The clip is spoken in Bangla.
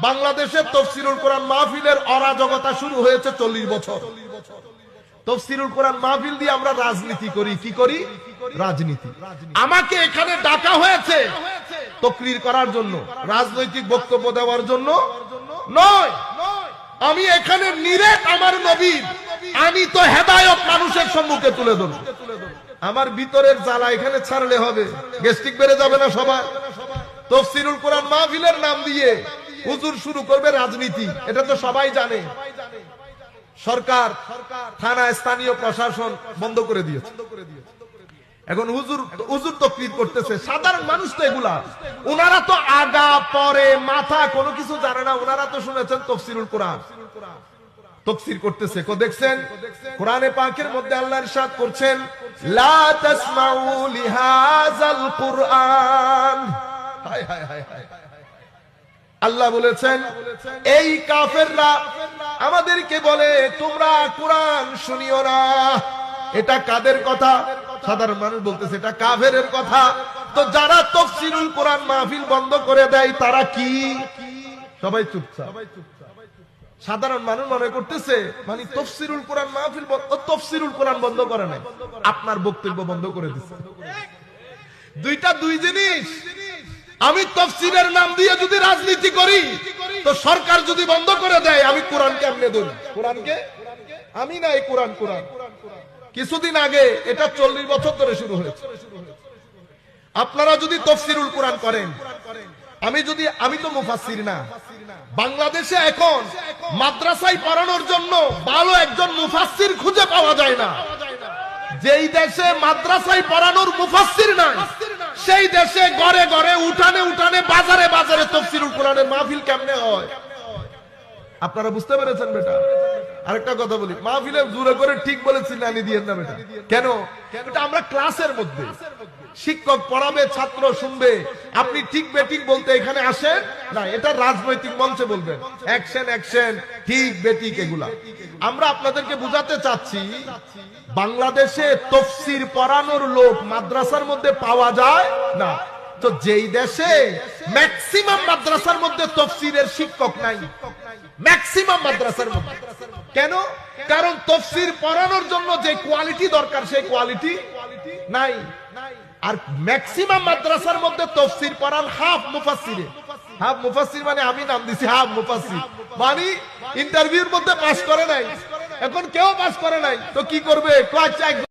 বাংলাদেশে তাফসীরুল কোরআন মাহফিলের অরাজকতা শুরু হয়েছে 40 বছর। তাফসীরুল কোরআন মাহফিল দিয়ে আমরা রাজনীতি করি। কি করি? রাজনীতি। আমাকে এখানে ডাকা হয়েছে তাকরীর করার জন্য, রাজনৈতিক বক্তব্য দেওয়ার জন্য নয়। আমি এখানে নিরেট আমার নবীর আমি তো হেদায়েত মানুষের সম্মুখে তুলে ধরব। আমার ভিতরের জ্বালা এখানে ছাড়লে হবে, গ্যাস্ট্রিক বেড়ে যাবে না সবার। তাফসীরুল কোরআন মাহফিলের নাম দিয়ে হুজুর শুরু করবে রাজনীতি, এটা তো সবাই জানে। সরকার, থানা, স্থানীয় প্রশাসন বন্ধ করে দিয়েছে। এখন হুজুর তাকরীর করতেছে, সাধারণ মানুষ তো এগুলা, ওনারা তো আগা পরে মাথা কোনো কিছু জানে না। ওনারা তো শুনেছেন তাফসীরুল কোরআন, তাফসীর করতেছে। দেখছেন কোরআনে পাকের মধ্যে আল্লাহ ইরশাদ করছেন, লা তাসমাউ লিহাযাল কুরআন। হায় হায় হায় হায়, আল্লাহ বলেছেন এই কাফেররা আমাদেরকে বলে তোমরা কোরআন শুনিও না। এটা কাদের কথা? সাধারণ মানুষ বলতেছে এটা কাফেরের কথা। তো যারা তাফসীরুল কোরআন মাহফিল বন্ধ করে দেয় তারা কি? সবাই চুপচাপ। সাধারণ মানুষ মনে করতেছে মানে তাফসীরুল কোরআন মাহফিল, তাফসীরুল কোরআন বন্ধ করে নাই, আপনার বক্তব্য বন্ধ করে দিচ্ছে। দুইটা দুই জিনিস। আমি তাফসীরের নাম দিয়ে যদি রাজনীতি করি, তো সরকার যদি বন্ধ করে দেয়, আমি কোরআনকে এমনি ধরি। কোরআনকে আমি না, এই কোরআন। কোরআন কিছুদিন আগে, এটা 40 বছর ধরে শুরু হয়েছে। আপনারা যদি তাফসীরুল কোরআন করেন, আমি তো মুফাসসির না। বাংলাদেশে এখন মাদ্রাসায় পড়ানোর জন্য ভালো একজন মুফাসসির খুঁজে পাওয়া যায় না। যেই দেশে মাদ্রাসায় পড়ানোর মুফাসসির নাই, সেই দেশে ঘরে ঘরে, উঠানে উঠানে, বাজারে বাজারে তাফসীরুল কোরআনের মাহফিল কেমনে হয়? আপনারা বুঝতে পেরেছেন বেটা? আরেকটা কথা বলি, মাহফিলে জোরে করে ঠিক বলেছি না আমি দিয়েন না বেটা। কেন? এটা আমরা ক্লাসের মধ্যে, শিক্ষক পড়াবে, ছাত্র শুনবে। আপনি ঠিক বেঠিক বলতে এখানে আসেন না, এটা রাজনৈতিক মঞ্চে বলবেন। অ্যাকশন অ্যাকশন, ঠিক বেঠিক এগুলা আমরা আপনাদেরকে বুঝাতে চাচ্ছি। বাংলাদেশে তাফসীর পড়ানোর লোক মাদ্রাসার মধ্যে পাওয়া যায় না। তো যেই দেশে ম্যাক্সিমাম মাদ্রাসার মধ্যে তাফসীরের শিক্ষক নাই, ম্যাক্সিমাম মাদ্রাসার মধ্যে। কেন? কারণ তাফসীর পড়ানোর জন্য যে কোয়ালিটি দরকার সেই কোয়ালিটি নাই। আর ম্যাক্সিমাম মাদ্রাসার মধ্যে তাফসীর পড়ান হাফ মুফাসসিরে। হাফ মুফাসসির মানে আমি নাম দিছি হাফ মুফাসসির, মানে ইন্টারভিউর মধ্যে পাস করে নাই। এখন কেউ পাস করে নাই, তো কি করবে?